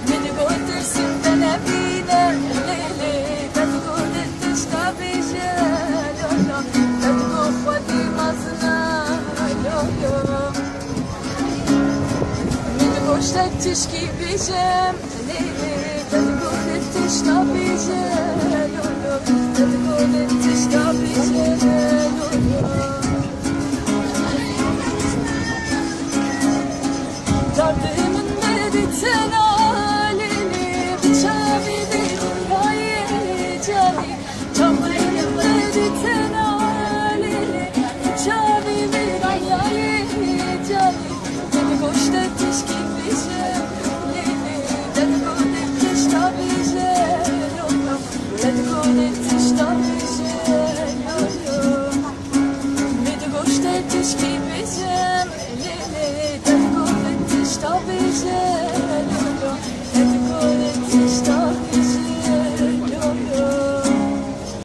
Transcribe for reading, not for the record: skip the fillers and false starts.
من قلت سنت نبينا ليلي تقول تشتبي جلو تقول خدي مزنا من قلت تشكي بجم ليلي تقول تشتبي جلو تقول تشتبي جلو Derdimi sen halini Çavidi dünyayı cani Derdimi sen halini Çavidi dünyayı cani Beni boş etmiş gibi şevlini Dedikodu etmiş tabi şevlini Dedikodu etmiş tabi şevlini Beni boş etmiş gibi şevlini Dedikodu etmiş tabi şevlini